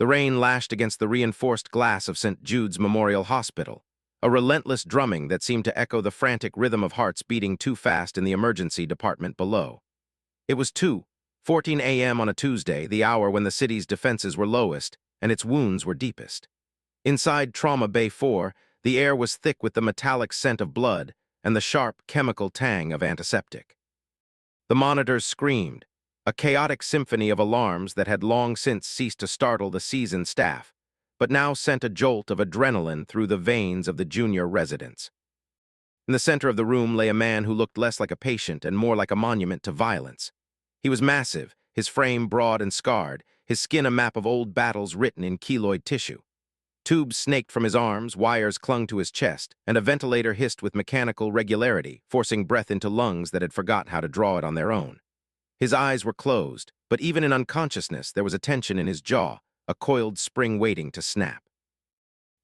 The rain lashed against the reinforced glass of St. Jude's Memorial Hospital, a relentless drumming that seemed to echo the frantic rhythm of hearts beating too fast in the emergency department below. It was 2:14 a.m. on a Tuesday, the hour when the city's defenses were lowest and its wounds were deepest. Inside Trauma Bay 4, the air was thick with the metallic scent of blood and the sharp chemical tang of antiseptic. The monitors screamed, a chaotic symphony of alarms that had long since ceased to startle the seasoned staff, but now sent a jolt of adrenaline through the veins of the junior residents. In the center of the room lay a man who looked less like a patient and more like a monument to violence. He was massive, his frame broad and scarred, his skin a map of old battles written in keloid tissue. Tubes snaked from his arms, wires clung to his chest, and a ventilator hissed with mechanical regularity, forcing breath into lungs that had forgotten how to draw it on their own. His eyes were closed, but even in unconsciousness there was a tension in his jaw, a coiled spring waiting to snap.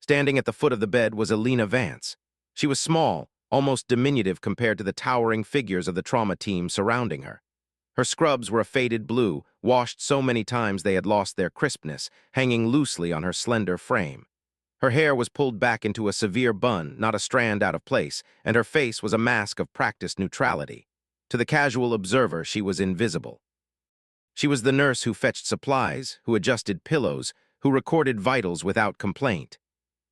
Standing at the foot of the bed was Elena Vance. She was small, almost diminutive compared to the towering figures of the trauma team surrounding her. Her scrubs were a faded blue, washed so many times they had lost their crispness, hanging loosely on her slender frame. Her hair was pulled back into a severe bun, not a strand out of place, and her face was a mask of practiced neutrality. To the casual observer, she was invisible. She was the nurse who fetched supplies, who adjusted pillows, who recorded vitals without complaint.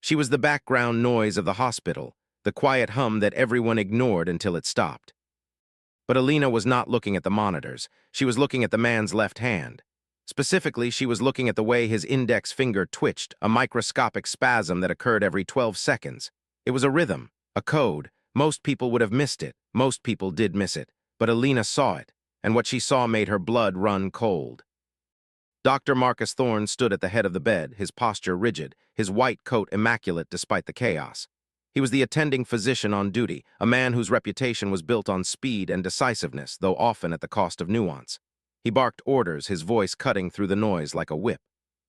She was the background noise of the hospital, the quiet hum that everyone ignored until it stopped. But Elena was not looking at the monitors. She was looking at the man's left hand. Specifically, she was looking at the way his index finger twitched, a microscopic spasm that occurred every 12 seconds. It was a rhythm, a code. Most people would have missed it. Most people did miss it. But Elena saw it, and what she saw made her blood run cold. Dr. Marcus Thorne stood at the head of the bed, his posture rigid, his white coat immaculate despite the chaos. He was the attending physician on duty, a man whose reputation was built on speed and decisiveness, though often at the cost of nuance. He barked orders, his voice cutting through the noise like a whip.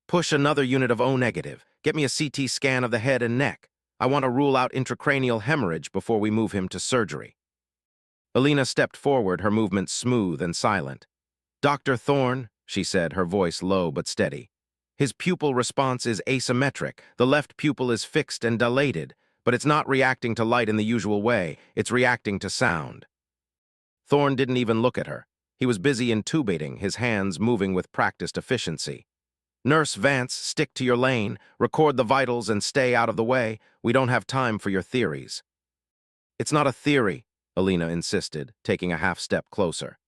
"Push another unit of O-negative. Get me a CT scan of the head and neck. I want to rule out intracranial hemorrhage before we move him to surgery." Elena stepped forward, her movements smooth and silent. "Dr. Thorne," she said, her voice low but steady. "His pupil response is asymmetric. The left pupil is fixed and dilated. But it's not reacting to light in the usual way, it's reacting to sound." Thorne didn't even look at her. He was busy intubating, his hands moving with practiced efficiency. "Nurse Vance, stick to your lane, record the vitals and stay out of the way. We don't have time for your theories." "It's not a theory," Elena insisted, taking a half step closer.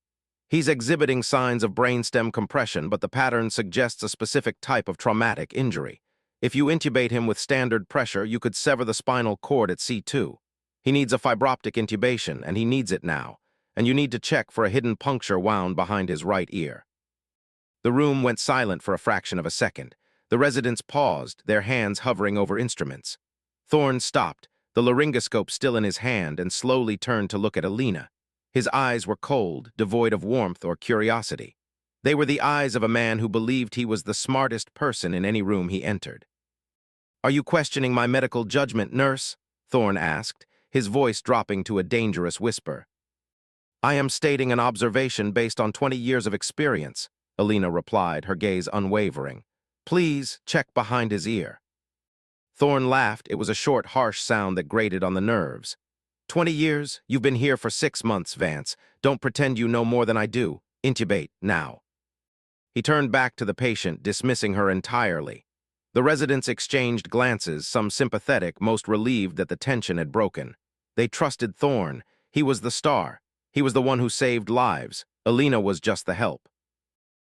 "He's exhibiting signs of brainstem compression, but the pattern suggests a specific type of traumatic injury. If you intubate him with standard pressure, you could sever the spinal cord at C2. He needs a fibroptic intubation, and he needs it now. And you need to check for a hidden puncture wound behind his right ear." The room went silent for a fraction of a second. The residents paused, their hands hovering over instruments. Thorne stopped, the laryngoscope still in his hand, and slowly turned to look at Elena. His eyes were cold, devoid of warmth or curiosity. They were the eyes of a man who believed he was the smartest person in any room he entered. "Are you questioning my medical judgment, nurse?" Thorne asked, his voice dropping to a dangerous whisper. "I am stating an observation based on 20 years of experience," Elena replied, her gaze unwavering. "Please check behind his ear." Thorne laughed. It was a short, harsh sound that grated on the nerves. "20 years? You've been here for 6 months, Vance. Don't pretend you know more than I do. Intubate, now." He turned back to the patient, dismissing her entirely. The residents exchanged glances, some sympathetic, most relieved that the tension had broken. They trusted Thorne. He was the star. He was the one who saved lives. Elena was just the help.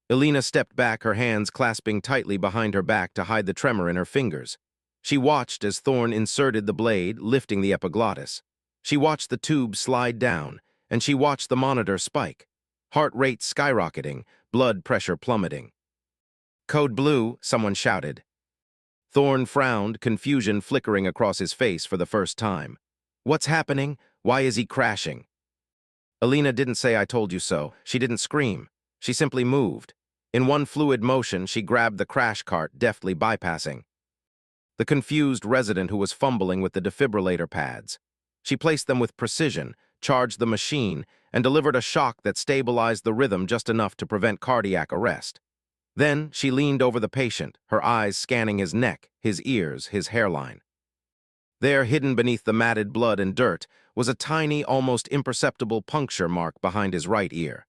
Elena stepped back, her hands clasping tightly behind her back to hide the tremor in her fingers. She watched as Thorne inserted the blade, lifting the epiglottis. She watched the tube slide down, and she watched the monitor spike. Heart rate skyrocketing, blood pressure plummeting. "Code blue," someone shouted. Thorne frowned, confusion flickering across his face for the first time. "What's happening? Why is he crashing?" Elena didn't say "I told you so." She didn't scream. She simply moved. In one fluid motion, she grabbed the crash cart, deftly bypassing the confused resident who was fumbling with the defibrillator pads. She placed them with precision, charged the machine, and delivered a shock that stabilized the rhythm just enough to prevent cardiac arrest. Then she leaned over the patient, her eyes scanning his neck, his ears, his hairline. There, hidden beneath the matted blood and dirt, was a tiny, almost imperceptible puncture mark behind his right ear.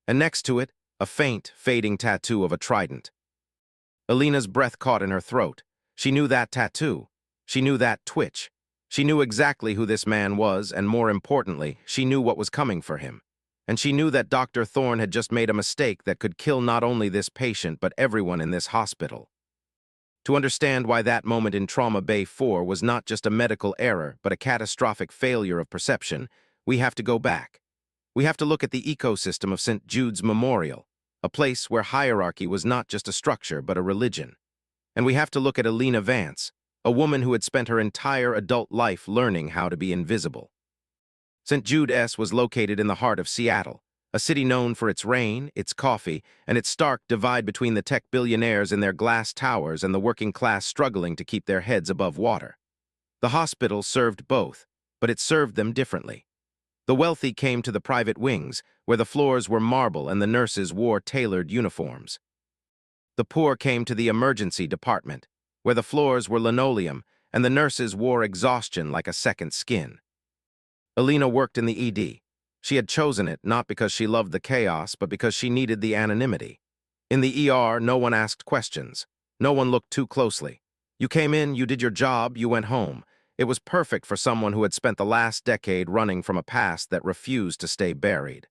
And next to it, a faint, fading tattoo of a trident. Alina's breath caught in her throat. She knew that tattoo. She knew that twitch. She knew exactly who this man was, and more importantly, she knew what was coming for him. And she knew that Dr. Thorne had just made a mistake that could kill not only this patient, but everyone in this hospital. To understand why that moment in Trauma Bay 4 was not just a medical error, but a catastrophic failure of perception, we have to go back. We have to look at the ecosystem of St. Jude's Memorial, a place where hierarchy was not just a structure, but a religion. And we have to look at Alina Vance, a woman who had spent her entire adult life learning how to be invisible. St. Jude's was located in the heart of Seattle, a city known for its rain, its coffee, and its stark divide between the tech billionaires in their glass towers and the working class struggling to keep their heads above water. The hospital served both, but it served them differently. The wealthy came to the private wings, where the floors were marble and the nurses wore tailored uniforms. The poor came to the emergency department, where the floors were linoleum and the nurses wore exhaustion like a second skin. Alina worked in the ED. She had chosen it not because she loved the chaos, but because she needed the anonymity. In the ER, no one asked questions. No one looked too closely. You came in, you did your job, you went home. It was perfect for someone who had spent the last decade running from a past that refused to stay buried.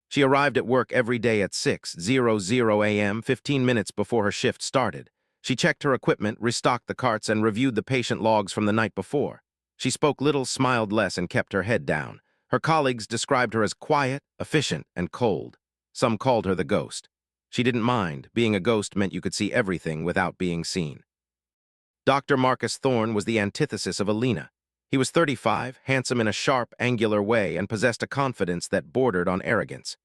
She arrived at work every day at 6:00 a.m., 15 minutes before her shift started. She checked her equipment, restocked the carts, and reviewed the patient logs from the night before. She spoke little, smiled less, and kept her head down. Her colleagues described her as quiet, efficient, and cold. Some called her the ghost. She didn't mind. Being a ghost meant you could see everything without being seen. Dr. Marcus Thorne was the antithesis of Alina. He was 35, handsome in a sharp, angular way, and possessed a confidence that bordered on arrogance.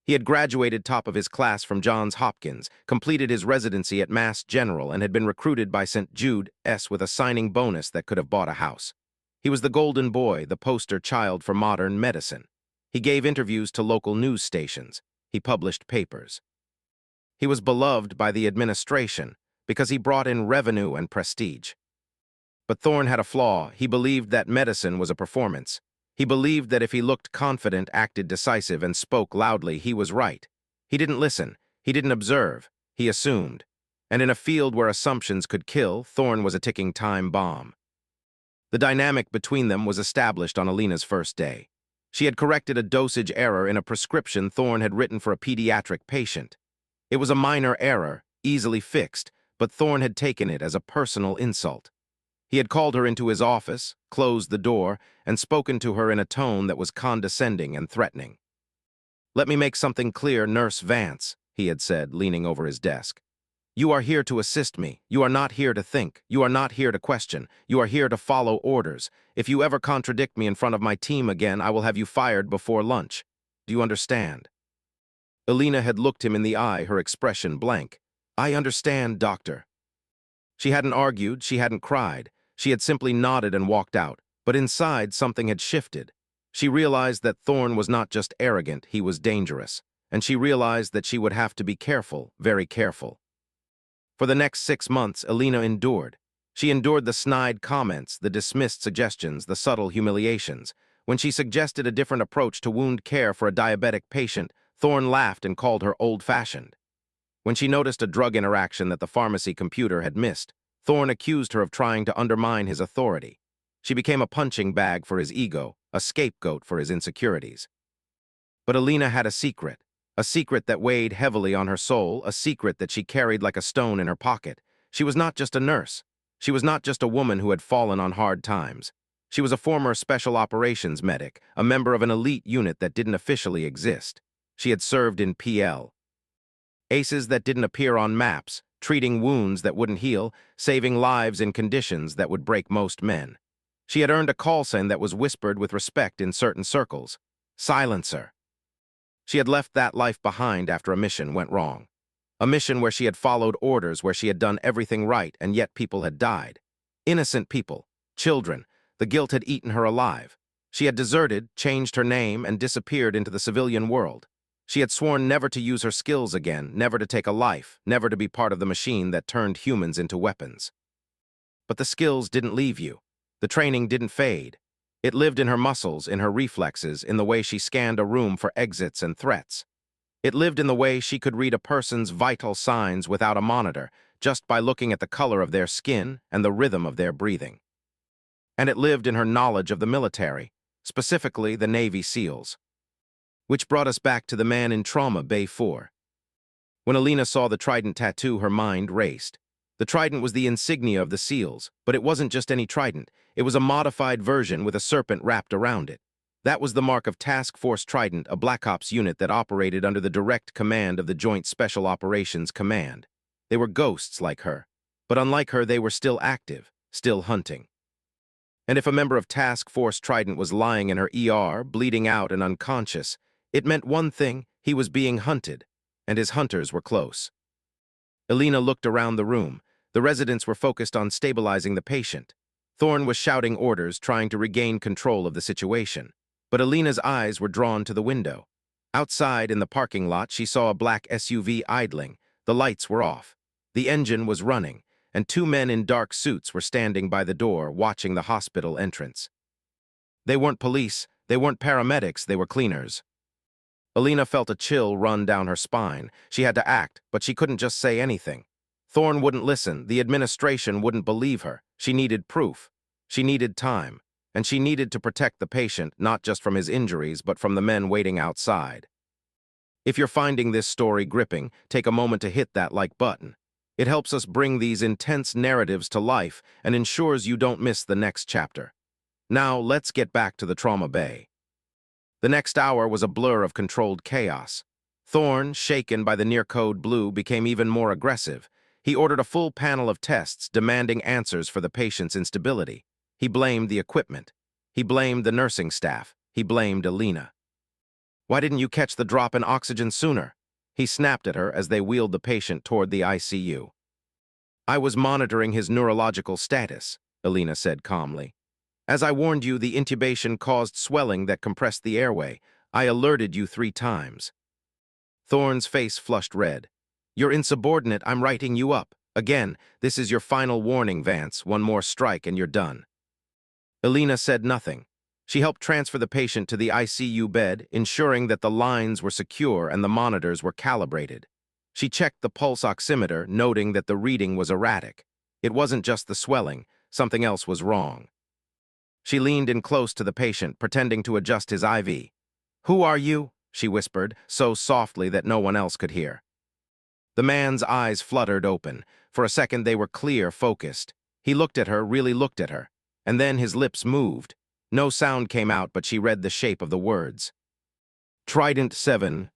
He had graduated top of his class from Johns Hopkins, completed his residency at Mass General, and had been recruited by St. Jude's with a signing bonus that could have bought a house. He was the golden boy, the poster child for modern medicine. He gave interviews to local news stations. He published papers. He was beloved by the administration because he brought in revenue and prestige. But Thorne had a flaw. He believed that medicine was a performance. He believed that if he looked confident, acted decisive, and spoke loudly, he was right. He didn't listen. He didn't observe. He assumed. And in a field where assumptions could kill, Thorne was a ticking time bomb. The dynamic between them was established on Alina's first day. She had corrected a dosage error in a prescription Thorne had written for a pediatric patient. It was a minor error, easily fixed, but Thorne had taken it as a personal insult. He had called her into his office, closed the door, and spoken to her in a tone that was condescending and threatening. "Let me make something clear, Nurse Vance," he had said, leaning over his desk. "You are here to assist me. You are not here to think. You are not here to question. You are here to follow orders. If you ever contradict me in front of my team again, I will have you fired before lunch. Do you understand?" Alina had looked him in the eye, her expression blank. "I understand, doctor." She hadn't argued, she hadn't cried. She had simply nodded and walked out, but inside something had shifted. She realized that Thorne was not just arrogant, he was dangerous. And she realized that she would have to be careful, very careful. For the next 6 months, Alina endured. She endured the snide comments, the dismissed suggestions, the subtle humiliations. When she suggested a different approach to wound care for a diabetic patient, Thorne laughed and called her old-fashioned. When she noticed a drug interaction that the pharmacy computer had missed, Thorne accused her of trying to undermine his authority. She became a punching bag for his ego, a scapegoat for his insecurities. But Alina had a secret that weighed heavily on her soul, a secret that she carried like a stone in her pocket. She was not just a nurse. She was not just a woman who had fallen on hard times. She was a former special operations medic, a member of an elite unit that didn't officially exist. She had served in PL. Aces that didn't appear on maps, treating wounds that wouldn't heal, saving lives in conditions that would break most men. She had earned a call sign that was whispered with respect in certain circles. Silencer. She had left that life behind after a mission went wrong. A mission where she had followed orders, where she had done everything right, and yet people had died. Innocent people, children. The guilt had eaten her alive. She had deserted, changed her name, and disappeared into the civilian world. She had sworn never to use her skills again, never to take a life, never to be part of the machine that turned humans into weapons. But the skills didn't leave you. The training didn't fade. It lived in her muscles, in her reflexes, in the way she scanned a room for exits and threats. It lived in the way she could read a person's vital signs without a monitor, just by looking at the color of their skin and the rhythm of their breathing. And it lived in her knowledge of the military, specifically the Navy SEALs. Which brought us back to the man in Trauma Bay 4. When Alina saw the trident tattoo, her mind raced. The trident was the insignia of the SEALs, but it wasn't just any trident. It was a modified version with a serpent wrapped around it. That was the mark of Task Force Trident, a Black Ops unit that operated under the direct command of the Joint Special Operations Command. They were ghosts like her, but unlike her, they were still active, still hunting. And if a member of Task Force Trident was lying in her ER, bleeding out and unconscious, it meant one thing: he was being hunted, and his hunters were close. Alina looked around the room. The residents were focused on stabilizing the patient. Thorne was shouting orders, trying to regain control of the situation. But Alina's eyes were drawn to the window. Outside, in the parking lot, she saw a black SUV idling. The lights were off. The engine was running, and two men in dark suits were standing by the door, watching the hospital entrance. They weren't police, they weren't paramedics, they were cleaners. Alina felt a chill run down her spine. She had to act, but she couldn't just say anything. Thorne wouldn't listen. The administration wouldn't believe her. She needed proof. She needed time. And she needed to protect the patient, not just from his injuries, but from the men waiting outside. If you're finding this story gripping, take a moment to hit that like button. It helps us bring these intense narratives to life and ensures you don't miss the next chapter. Now, let's get back to the Trauma Bay. The next hour was a blur of controlled chaos. Thorne, shaken by the near-code blue, became even more aggressive. He ordered a full panel of tests, demanding answers for the patient's instability. He blamed the equipment. He blamed the nursing staff. He blamed Alina. "Why didn't you catch the drop in oxygen sooner?" He snapped at her as they wheeled the patient toward the ICU. "I was monitoring his neurological status," Alina said calmly. "As I warned you, the intubation caused swelling that compressed the airway. I alerted you 3 times. Thorne's face flushed red. "You're insubordinate. I'm writing you up. Again, this is your final warning, Vance. One more strike and you're done." Alina said nothing. She helped transfer the patient to the ICU bed, ensuring that the lines were secure and the monitors were calibrated. She checked the pulse oximeter, noting that the reading was erratic. It wasn't just the swelling. Something else was wrong. She leaned in close to the patient, pretending to adjust his IV. "Who are you?" she whispered, so softly that no one else could hear. The man's eyes fluttered open. For a second they were clear, focused. He looked at her, really looked at her. And then his lips moved. No sound came out, but she read the shape of the words. "Trident 7.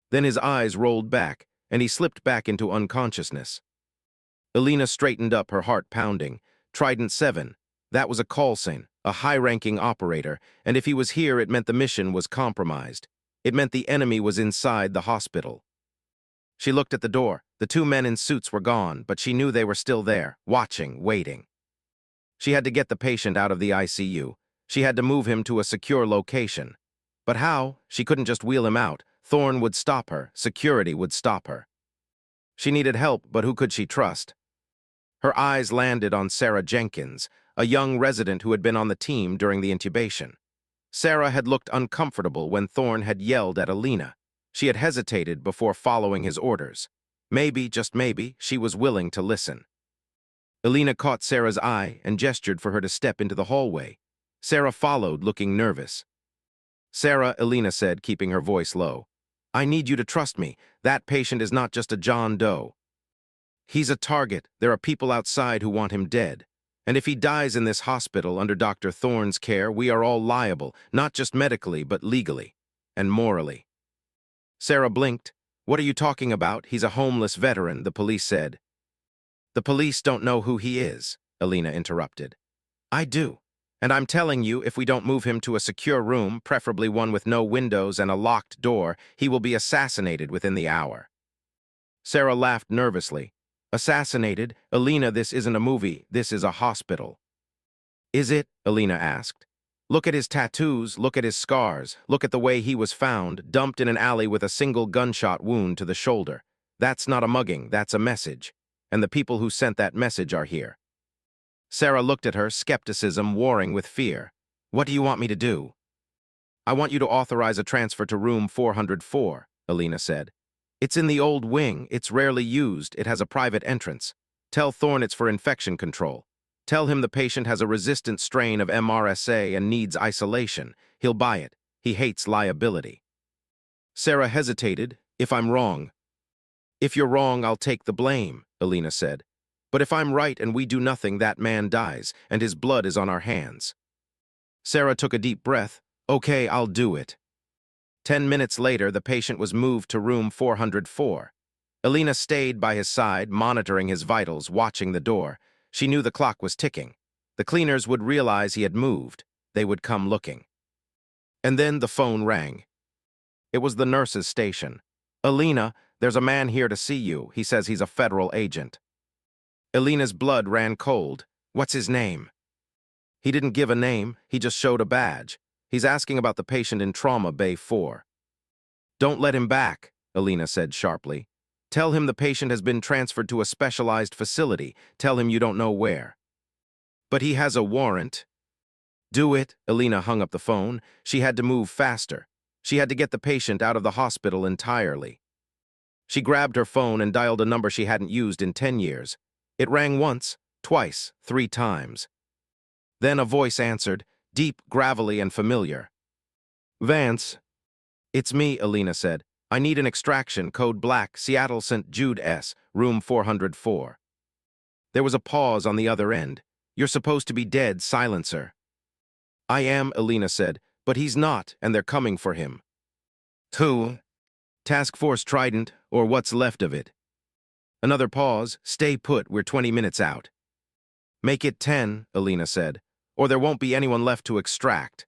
Then his eyes rolled back, and he slipped back into unconsciousness. Alina straightened up, her heart pounding. Trident 7. That was a call sign, a high-ranking operator, and if he was here, it meant the mission was compromised. It meant the enemy was inside the hospital. She looked at the door. The 2 men in suits were gone, but she knew they were still there, watching, waiting. She had to get the patient out of the ICU. She had to move him to a secure location. But how? She couldn't just wheel him out. Thorne would stop her. Security would stop her. She needed help, but who could she trust? Her eyes landed on Sarah Jenkins, a young resident who had been on the team during the intubation. Sarah had looked uncomfortable when Thorne had yelled at Alina. She had hesitated before following his orders. Maybe, just maybe, she was willing to listen. Alina caught Sarah's eye and gestured for her to step into the hallway. Sarah followed, looking nervous. "Sarah," Alina said, keeping her voice low, "I need you to trust me. That patient is not just a John Doe. He's a target. There are people outside who want him dead. And if he dies in this hospital under Dr. Thorne's care, we are all liable, not just medically, but legally and morally." Sarah blinked. "What are you talking about? He's a homeless veteran," the police said. "The police don't know who he is," Alina interrupted. "I do. And I'm telling you, if we don't move him to a secure room, preferably one with no windows and a locked door, he will be assassinated within the hour." Sarah laughed nervously. "Assassinated? Alina, this isn't a movie. This is a hospital." "Is it?" Alina asked. Look at his tattoos, look at his scars, look at the way he was found, dumped in an alley with a single gunshot wound to the shoulder. That's not a mugging, that's a message. And the people who sent that message are here. Sarah looked at her, skepticism warring with fear. What do you want me to do? I want you to authorize a transfer to room 404, Alina said. It's in the old wing, it's rarely used, it has a private entrance. Tell Thorne it's for infection control. Tell him the patient has a resistant strain of MRSA and needs isolation. He'll buy it. He hates liability. Sarah hesitated. If I'm wrong. If you're wrong, I'll take the blame, Alina said. But if I'm right and we do nothing, that man dies, and his blood is on our hands. Sarah took a deep breath. Okay, I'll do it. 10 minutes later, the patient was moved to room 404. Alina stayed by his side, monitoring his vitals, watching the door. She knew the clock was ticking. The cleaners would realize he had moved. They would come looking. And then the phone rang. It was the nurse's station. Alina, there's a man here to see you. He says he's a federal agent. Alina's blood ran cold. What's his name? He didn't give a name. He just showed a badge. He's asking about the patient in Trauma Bay 4. Don't let him back, Alina said sharply. Tell him the patient has been transferred to a specialized facility. Tell him you don't know where. But he has a warrant. Do it. Alina hung up the phone. She had to move faster. She had to get the patient out of the hospital entirely. She grabbed her phone and dialed a number she hadn't used in 10 years. It rang once, twice, 3 times. Then a voice answered, deep, gravelly, and familiar. Vance. It's me, Alina said. I need an extraction, code black, Seattle St. Jude S, room 404. There was a pause on the other end. You're supposed to be dead, silencer. I am, Alina said, but he's not, and they're coming for him. Who? Task Force Trident, or what's left of it. Another pause. Stay put, we're 20 minutes out. Make it 10, Alina said, or there won't be anyone left to extract.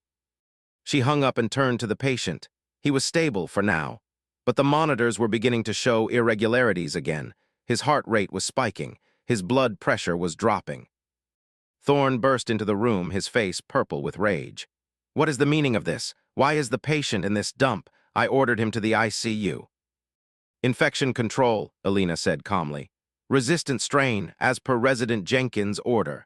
She hung up and turned to the patient. He was stable for now, but the monitors were beginning to show irregularities again. His heart rate was spiking. His blood pressure was dropping. Thorne burst into the room, his face purple with rage. What is the meaning of this? Why is the patient in this dump? I ordered him to the ICU. Infection control, Alina said calmly. Resistant strain, as per Resident Jenkins' order.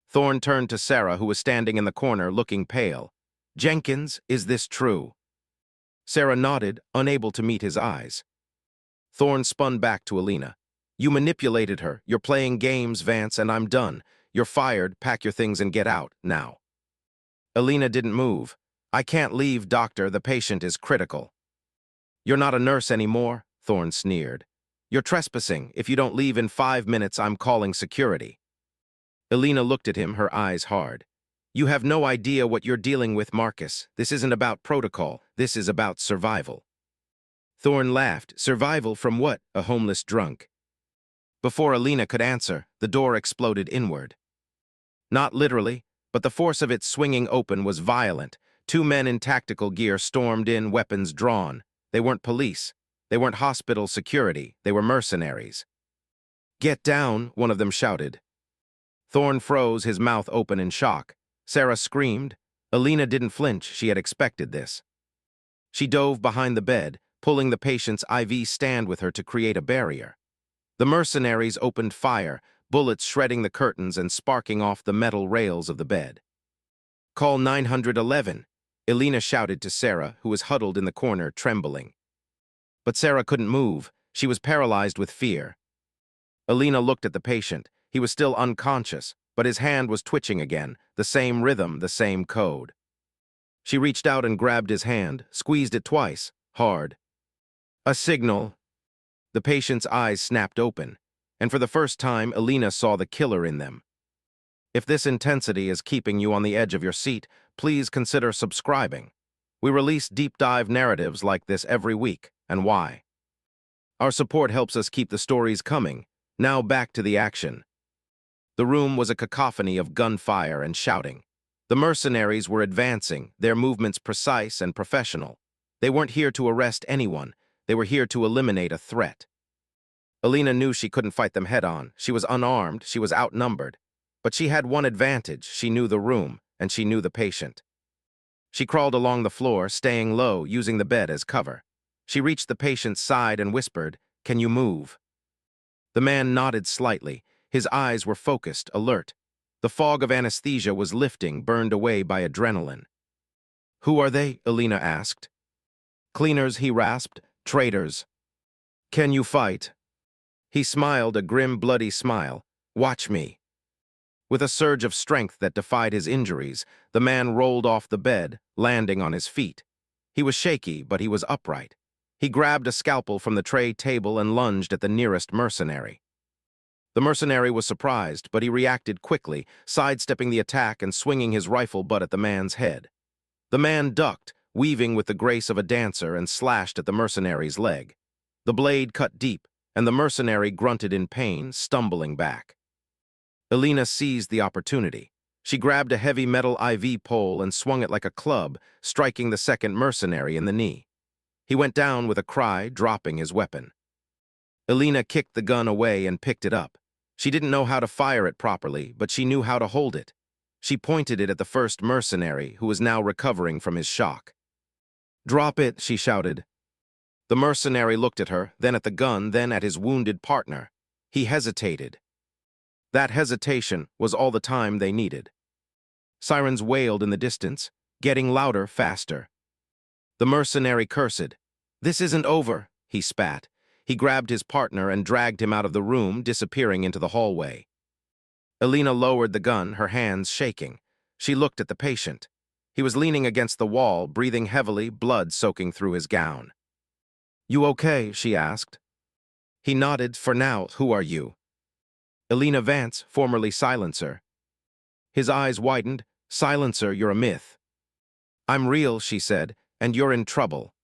Thorne turned to Sarah, who was standing in the corner, looking pale. Jenkins, is this true? Sarah nodded, unable to meet his eyes. Thorne spun back to Alina. You manipulated her. You're playing games, Vance, and I'm done. You're fired. Pack your things and get out, now. Alina didn't move. I can't leave, doctor. The patient is critical. You're not a nurse anymore, Thorne sneered. You're trespassing. If you don't leave in 5 minutes, I'm calling security. Alina looked at him, her eyes hard. You have no idea what you're dealing with, Marcus. This isn't about protocol. This is about survival. Thorne laughed. Survival from what? A homeless drunk. Before Alina could answer, the door exploded inward. Not literally, but the force of its swinging open was violent. 2 men in tactical gear stormed in, weapons drawn. They weren't police. They weren't hospital security. They were mercenaries. Get down, one of them shouted. Thorne froze, his mouth open in shock. Sarah screamed. Alina didn't flinch. She had expected this. She dove behind the bed, pulling the patient's IV stand with her to create a barrier. The mercenaries opened fire, bullets shredding the curtains and sparking off the metal rails of the bed. Call 911, Alina shouted to Sarah, who was huddled in the corner, trembling. But Sarah couldn't move. She was paralyzed with fear. Alina looked at the patient. He was still unconscious, but his hand was twitching again, the same rhythm, the same code. She reached out and grabbed his hand, squeezed it twice, hard. A signal. The patient's eyes snapped open, and for the first time, Alina saw the killer in them. If this intensity is keeping you on the edge of your seat, please consider subscribing. We release deep-dive narratives like this every week, and why? Our support helps us keep the stories coming. Now back to the action. The room was a cacophony of gunfire and shouting. The mercenaries were advancing, their movements precise and professional. They weren't here to arrest anyone. They were here to eliminate a threat. Alina knew she couldn't fight them head-on. She was unarmed, she was outnumbered. But she had one advantage. She knew the room. and she knew the patient. She crawled along the floor, staying low, using the bed as cover. She reached the patient's side and whispered, "Can you move?" The man nodded slightly. His eyes were focused, alert. The fog of anesthesia was lifting, burned away by adrenaline. "Who are they?" Alina asked. "Cleaners," he rasped. "Traitors." "Can you fight?" He smiled, a grim, bloody smile. "Watch me." With a surge of strength that defied his injuries, the man rolled off the bed, landing on his feet. He was shaky, but he was upright. He grabbed a scalpel from the tray table and lunged at the nearest mercenary. The mercenary was surprised, but he reacted quickly, sidestepping the attack and swinging his rifle butt at the man's head. The man ducked, weaving with the grace of a dancer, and slashed at the mercenary's leg. The blade cut deep, and the mercenary grunted in pain, stumbling back. Alina seized the opportunity. She grabbed a heavy metal IV pole and swung it like a club, striking the second mercenary in the knee. He went down with a cry, dropping his weapon. Alina kicked the gun away and picked it up. She didn't know how to fire it properly, but she knew how to hold it. She pointed it at the first mercenary, who was now recovering from his shock. "Drop it," she shouted. The mercenary looked at her, then at the gun, then at his wounded partner. He hesitated. That hesitation was all the time they needed. Sirens wailed in the distance, getting louder faster. The mercenary cursed. "This isn't over," he spat. He grabbed his partner and dragged him out of the room, disappearing into the hallway. Alina lowered the gun, her hands shaking. She looked at the patient. He was leaning against the wall, breathing heavily, blood soaking through his gown. "You okay?" she asked. He nodded. "For now, who are you?" "Alina Vance, formerly Silencer." His eyes widened. "Silencer, you're a myth." "I'm real," she said, "and you're in trouble."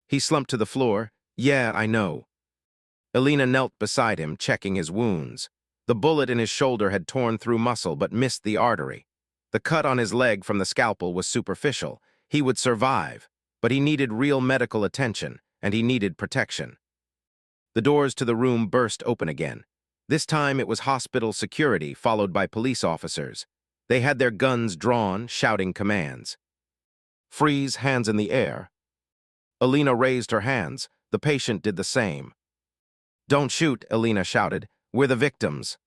He slumped to the floor. "Yeah, I know." Alina knelt beside him, checking his wounds. The bullet in his shoulder had torn through muscle but missed the artery. The cut on his leg from the scalpel was superficial. He would survive, but he needed real medical attention, and he needed protection. The doors to the room burst open again. This time it was hospital security, followed by police officers. They had their guns drawn, shouting commands. "Freeze, hands in the air." Alina raised her hands. The patient did the same. "Don't shoot," Alina shouted. "We're the victims."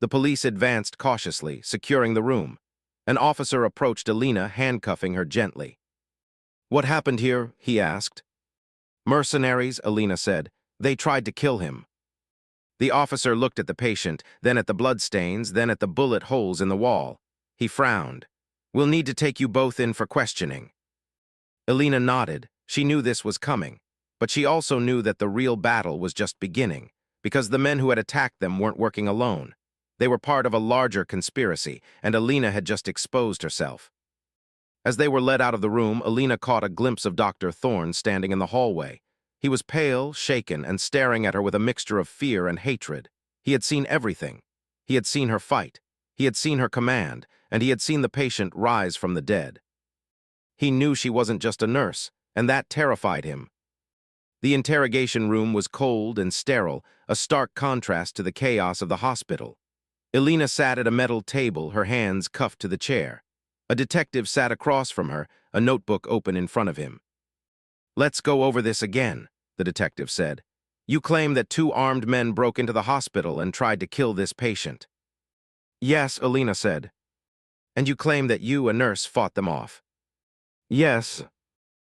The police advanced cautiously, securing the room. An officer approached Alina, handcuffing her gently. "What happened here?" he asked. "Mercenaries," Alina said. "They tried to kill him." The officer looked at the patient, then at the bloodstains, then at the bullet holes in the wall. He frowned. "We'll need to take you both in for questioning." Alina nodded. She knew this was coming, but she also knew that the real battle was just beginning, because the men who had attacked them weren't working alone. They were part of a larger conspiracy, and Alina had just exposed herself. As they were led out of the room, Alina caught a glimpse of Dr. Thorne standing in the hallway. He was pale, shaken, and staring at her with a mixture of fear and hatred. He had seen everything. He had seen her fight. He had seen her command, and he had seen the patient rise from the dead. He knew she wasn't just a nurse, and that terrified him. The interrogation room was cold and sterile, a stark contrast to the chaos of the hospital. Alina sat at a metal table, her hands cuffed to the chair. A detective sat across from her, a notebook open in front of him. "Let's go over this again," the detective said. "You claim that 2 armed men broke into the hospital and tried to kill this patient." "Yes," Alina said. "And you claim that you, a nurse, fought them off." "Yes."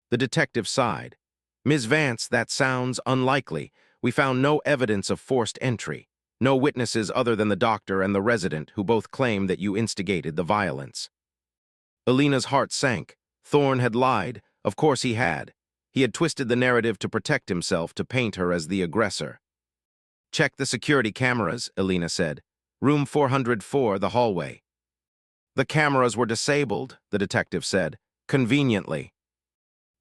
The detective sighed. "Ms. Vance, that sounds unlikely. We found no evidence of forced entry. No witnesses other than the doctor and the resident, who both claim that you instigated the violence." Alina's heart sank. Thorne had lied. Of course he had. He had twisted the narrative to protect himself, to paint her as the aggressor. "Check the security cameras," Alina said. "Room 404, the hallway." "The cameras were disabled," the detective said. "Conveniently."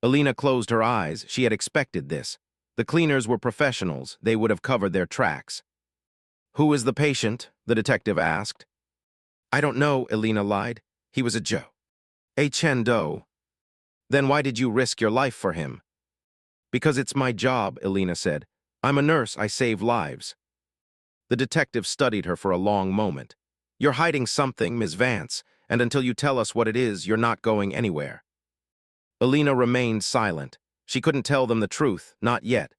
Alina closed her eyes. She had expected this. The cleaners were professionals. They would have covered their tracks. "Who is the patient?" the detective asked. "I don't know," Alina lied. "He was a Joe. A Chen Do." "Then why did you risk your life for him?" "Because it's my job," Alina said. "I'm a nurse. I save lives." The detective studied her for a long moment. "You're hiding something, Ms. Vance, and until you tell us what it is, you're not going anywhere." Alina remained silent. She couldn't tell them the truth, not yet.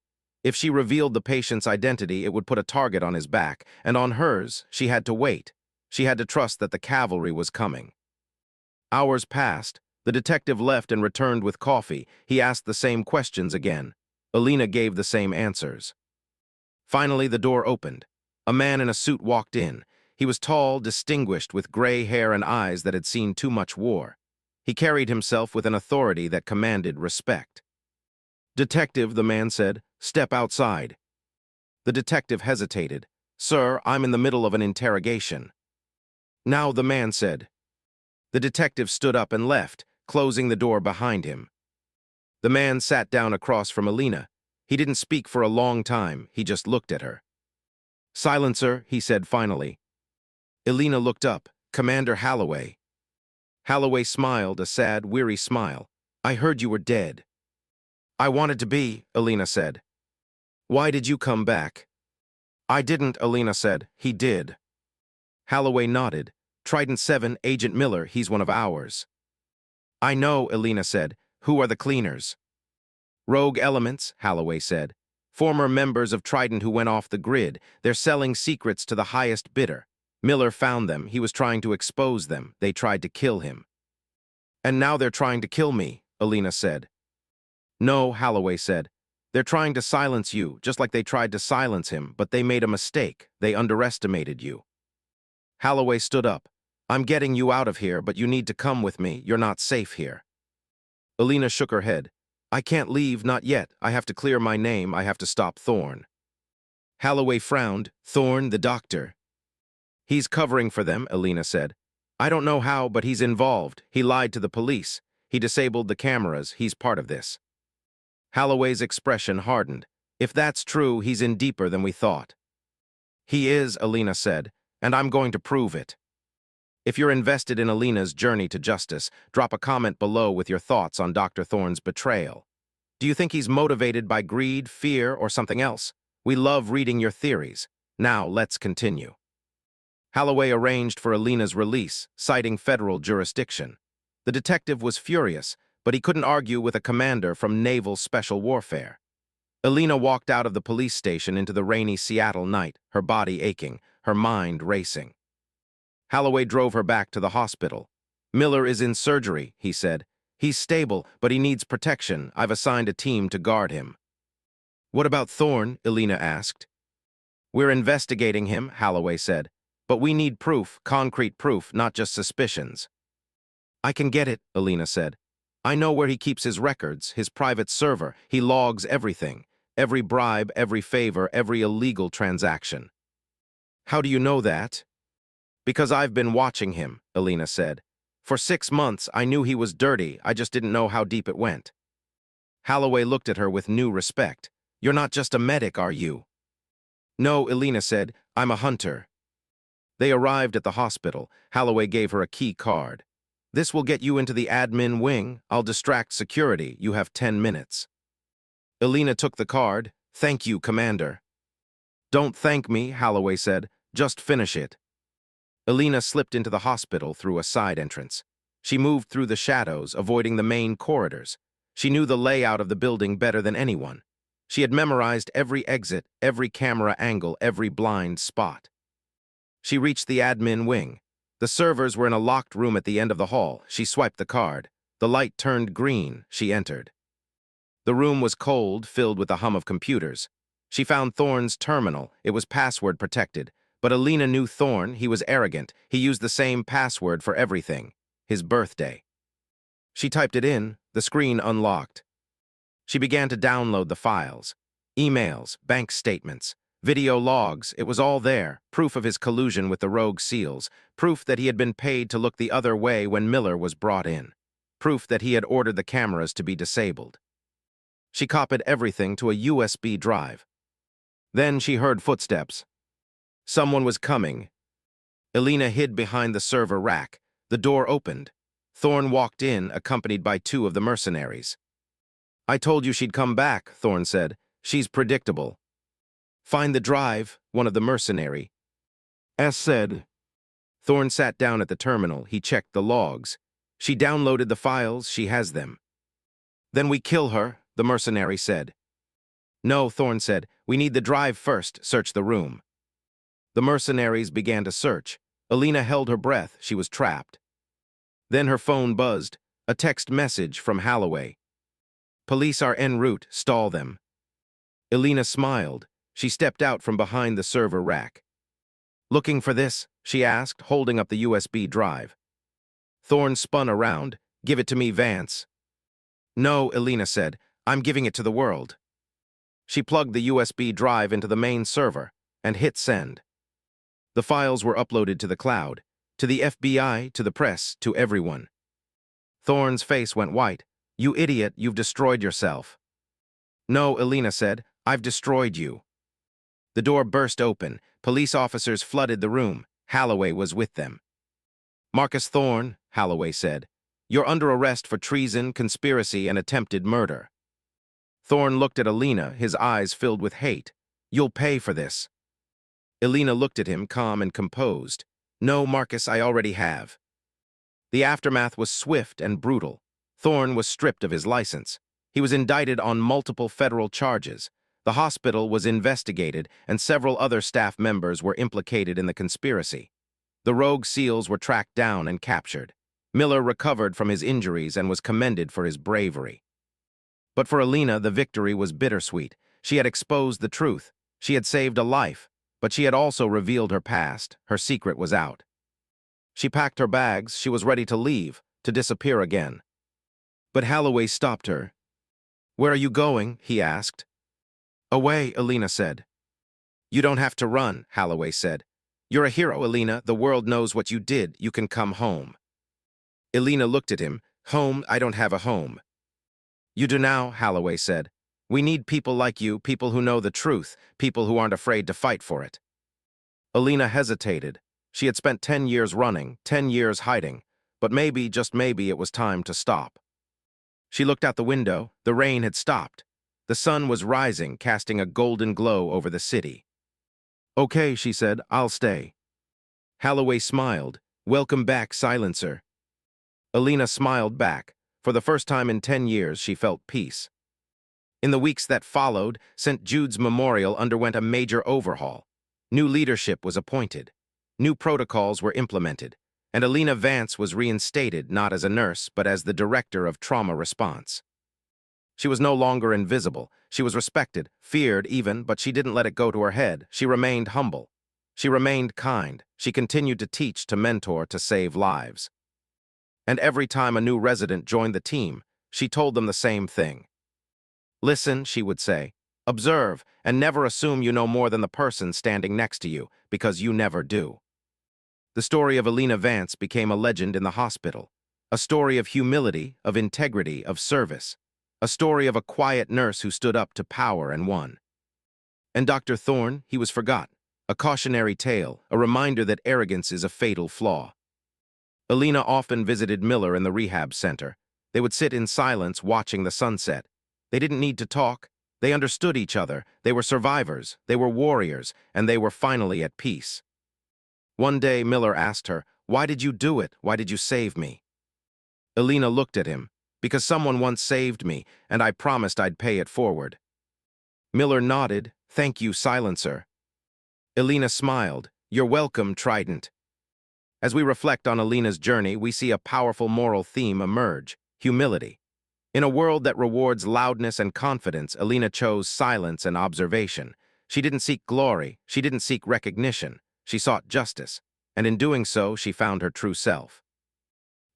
If she revealed the patient's identity, it would put a target on his back, and on hers, she had to wait. She had to trust that the cavalry was coming. Hours passed. The detective left and returned with coffee. He asked the same questions again. Alina gave the same answers. Finally, the door opened. A man in a suit walked in. He was tall, distinguished, with gray hair and eyes that had seen too much war. He carried himself with an authority that commanded respect. "Detective," the man said, "step outside." The detective hesitated. "Sir, I'm in the middle of an interrogation." "Now," the man said. The detective stood up and left, closing the door behind him. The man sat down across from Alina. He didn't speak for a long time, he just looked at her. "Silencer," he said finally. Alina looked up. "Commander Holloway." Holloway smiled, a sad, weary smile. "I heard you were dead." "I wanted to be," Alina said. "Why did you come back?" "I didn't," Alina said. "He did." Holloway nodded. "Trident 7, Agent Miller, he's one of ours." "I know," Alina said. "Who are the cleaners?" "Rogue elements," Holloway said. "Former members of Trident who went off the grid. They're selling secrets to the highest bidder. Miller found them. He was trying to expose them. They tried to kill him." "And now they're trying to kill me," Alina said. "No," Holloway said. "They're trying to silence you, just like they tried to silence him, but they made a mistake. They underestimated you." Holloway stood up. "I'm getting you out of here, but you need to come with me. You're not safe here." Alina shook her head. "I can't leave, not yet. I have to clear my name. I have to stop Thorne." Holloway frowned. "Thorne, the doctor." "He's covering for them," Alina said. "I don't know how, but he's involved. He lied to the police. He disabled the cameras. He's part of this." Holloway's expression hardened. "If that's true, he's in deeper than we thought." "He is," Alina said, "and I'm going to prove it." If you're invested in Alina's journey to justice, drop a comment below with your thoughts on Dr. Thorne's betrayal. Do you think he's motivated by greed, fear, or something else? We love reading your theories. Now, let's continue. Holloway arranged for Alina's release, citing federal jurisdiction. The detective was furious, but he couldn't argue with a commander from Naval Special Warfare. Alina walked out of the police station into the rainy Seattle night, her body aching, her mind racing. Holloway drove her back to the hospital. "Miller is in surgery," he said. "He's stable, but he needs protection. I've assigned a team to guard him." "What about Thorne?" Alina asked. "We're investigating him," Holloway said. "But we need proof, concrete proof, not just suspicions." "I can get it," Alina said. "I know where he keeps his records, his private server. He logs everything. Every bribe, every favor, every illegal transaction." "How do you know that?" "Because I've been watching him," Alina said. "For 6 months, I knew he was dirty. I just didn't know how deep it went." Holloway looked at her with new respect. "You're not just a medic, are you?" "No," Alina said. "I'm a hunter." They arrived at the hospital. Holloway gave her a key card. "This will get you into the admin wing. I'll distract security. You have 10 minutes. Alina took the card. "Thank you, Commander." "Don't thank me," Holloway said. "Just finish it." Alina slipped into the hospital through a side entrance. She moved through the shadows, avoiding the main corridors. She knew the layout of the building better than anyone. She had memorized every exit, every camera angle, every blind spot. She reached the admin wing. The servers were in a locked room at the end of the hall. She swiped the card. The light turned green. She entered. The room was cold, filled with the hum of computers. She found Thorne's terminal. It was password protected. But Alina knew Thorne. He was arrogant. He used the same password for everything. His birthday. She typed it in. The screen unlocked. She began to download the files. Emails, bank statements, video logs. It was all there. Proof of his collusion with the rogue SEALs. Proof that he had been paid to look the other way when Miller was brought in. Proof that he had ordered the cameras to be disabled. She copied everything to a USB drive. Then she heard footsteps. Someone was coming. Alina hid behind the server rack. The door opened. Thorne walked in, accompanied by 2 of the mercenaries. "I told you she'd come back," Thorne said. "She's predictable." "Find the drive," one of the mercenaries said. Thorne sat down at the terminal. He checked the logs. She downloaded the files. She has them. Then we kill her, the mercenary said. No, Thorne said. We need the drive first. Search the room. The mercenaries began to search. Alina held her breath. She was trapped. Then her phone buzzed. A text message from Holloway. Police are en route. Stall them. Alina smiled. She stepped out from behind the server rack. Looking for this? She asked, holding up the USB drive. Thorne spun around. Give it to me, Vance. No, Alina said. I'm giving it to the world. She plugged the USB drive into the main server and hit send. The files were uploaded to the cloud, to the FBI, to the press, to everyone. Thorne's face went white. You idiot, you've destroyed yourself. No, Alina said. I've destroyed you. The door burst open. Police officers flooded the room. Holloway was with them. Marcus Thorne, Holloway said. You're under arrest for treason, conspiracy, and attempted murder. Thorne looked at Alina, his eyes filled with hate. You'll pay for this. Alina looked at him, calm and composed. No, Marcus, I already have. The aftermath was swift and brutal. Thorne was stripped of his license. He was indicted on multiple federal charges. The hospital was investigated, and several other staff members were implicated in the conspiracy. The rogue SEALs were tracked down and captured. Miller recovered from his injuries and was commended for his bravery. But for Alina, the victory was bittersweet. She had exposed the truth. She had saved a life, but she had also revealed her past. Her secret was out. She packed her bags. She was ready to leave, to disappear again. But Holloway stopped her. Where are you going? He asked. Away, Alina said. You don't have to run, Holloway said. You're a hero, Alina. The world knows what you did. You can come home. Alina looked at him. Home? I don't have a home. You do now, Holloway said. We need people like you, people who know the truth, people who aren't afraid to fight for it. Alina hesitated. She had spent 10 years running, 10 years hiding, but maybe, just maybe, it was time to stop. She looked out the window. The rain had stopped. The sun was rising, casting a golden glow over the city. Okay, she said, I'll stay. Holloway smiled. Welcome back, Silencer. Alina smiled back. For the first time in 10 years, she felt peace. In the weeks that followed, St. Jude's Memorial underwent a major overhaul. New leadership was appointed. New protocols were implemented. And Alina Vance was reinstated not as a nurse, but as the director of trauma response. She was no longer invisible. She was respected, feared even, but she didn't let it go to her head. She remained humble. She remained kind. She continued to teach, to mentor, to save lives. And every time a new resident joined the team, she told them the same thing. Listen, she would say. Observe, and never assume you know more than the person standing next to you, because you never do. The story of Alina Vance became a legend in the hospital. A story of humility, of integrity, of service. A story of a quiet nurse who stood up to power and won. And Dr. Thorne, he was forgotten. A cautionary tale, a reminder that arrogance is a fatal flaw. Alina often visited Miller in the rehab center. They would sit in silence watching the sunset. They didn't need to talk. They understood each other. They were survivors. They were warriors. And they were finally at peace. One day, Miller asked her, Why did you do it? Why did you save me? Alina looked at him. Because someone once saved me, and I promised I'd pay it forward. Miller nodded. Thank you, Silencer. Alina smiled. You're welcome, Trident. As we reflect on Alina's journey, we see a powerful moral theme emerge: humility. In a world that rewards loudness and confidence, Alina chose silence and observation. She didn't seek glory. She didn't seek recognition. She sought justice. And in doing so, she found her true self.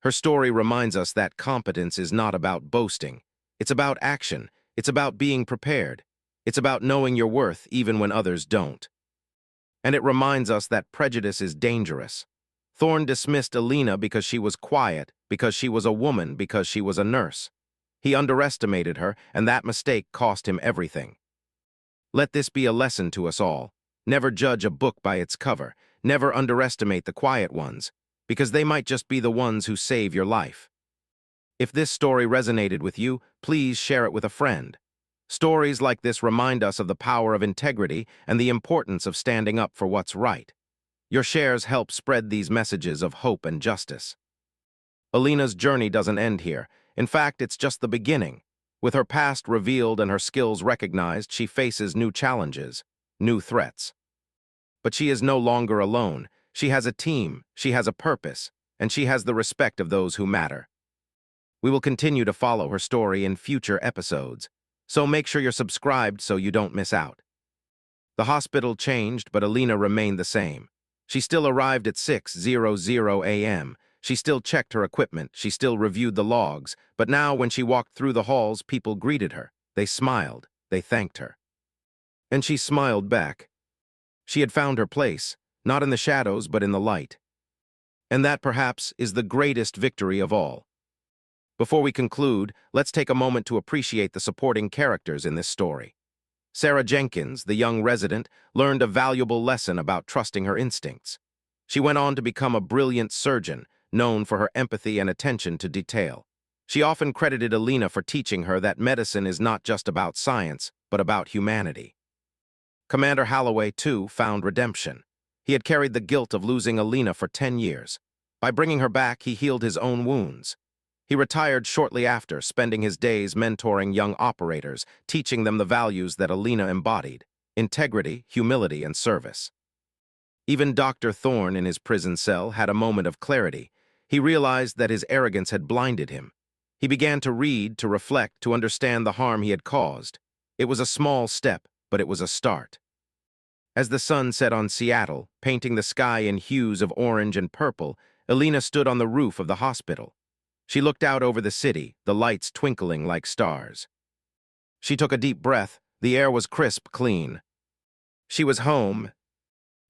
Her story reminds us that competence is not about boasting. It's about action. It's about being prepared. It's about knowing your worth even when others don't. And it reminds us that prejudice is dangerous. Thorne dismissed Alina because she was quiet, because she was a woman, because she was a nurse. He underestimated her, and that mistake cost him everything. Let this be a lesson to us all. Never judge a book by its cover. Never underestimate the quiet ones, because they might just be the ones who save your life. If this story resonated with you, please share it with a friend. Stories like this remind us of the power of integrity and the importance of standing up for what's right. Your shares help spread these messages of hope and justice. Alina's journey doesn't end here. In fact, it's just the beginning. With her past revealed and her skills recognized, she faces new challenges, new threats. But she is no longer alone. She has a team, she has a purpose, and she has the respect of those who matter. We will continue to follow her story in future episodes, so make sure you're subscribed so you don't miss out. The hospital changed, but Alina remained the same. She still arrived at 6:00 a.m. She still checked her equipment, she still reviewed the logs, but now when she walked through the halls, people greeted her. They smiled, they thanked her. And she smiled back. She had found her place, not in the shadows but in the light. And that, perhaps, is the greatest victory of all. Before we conclude, let's take a moment to appreciate the supporting characters in this story. Sarah Jenkins, the young resident, learned a valuable lesson about trusting her instincts. She went on to become a brilliant surgeon, known for her empathy and attention to detail. She often credited Alina for teaching her that medicine is not just about science, but about humanity. Commander Holloway, too, found redemption. He had carried the guilt of losing Alina for 10 years. By bringing her back, he healed his own wounds. He retired shortly after, spending his days mentoring young operators, teaching them the values that Alina embodied: integrity, humility, and service. Even Dr. Thorne in his prison cell had a moment of clarity. He realized that his arrogance had blinded him. He began to read, to reflect, to understand the harm he had caused. It was a small step, but it was a start. As the sun set on Seattle, painting the sky in hues of orange and purple, Alina stood on the roof of the hospital. She looked out over the city, the lights twinkling like stars. She took a deep breath. The air was crisp, clean. She was home.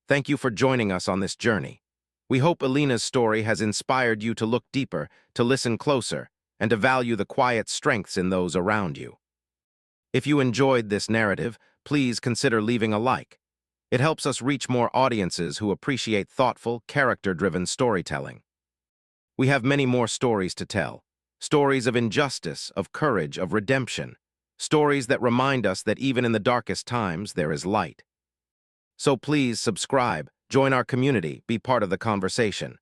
Thank you for joining us on this journey. We hope Alina's story has inspired you to look deeper, to listen closer, and to value the quiet strengths in those around you. If you enjoyed this narrative, please consider leaving a like. It helps us reach more audiences who appreciate thoughtful, character-driven storytelling. We have many more stories to tell. Stories of injustice, of courage, of redemption. Stories that remind us that even in the darkest times, there is light. So please subscribe, join our community, be part of the conversation.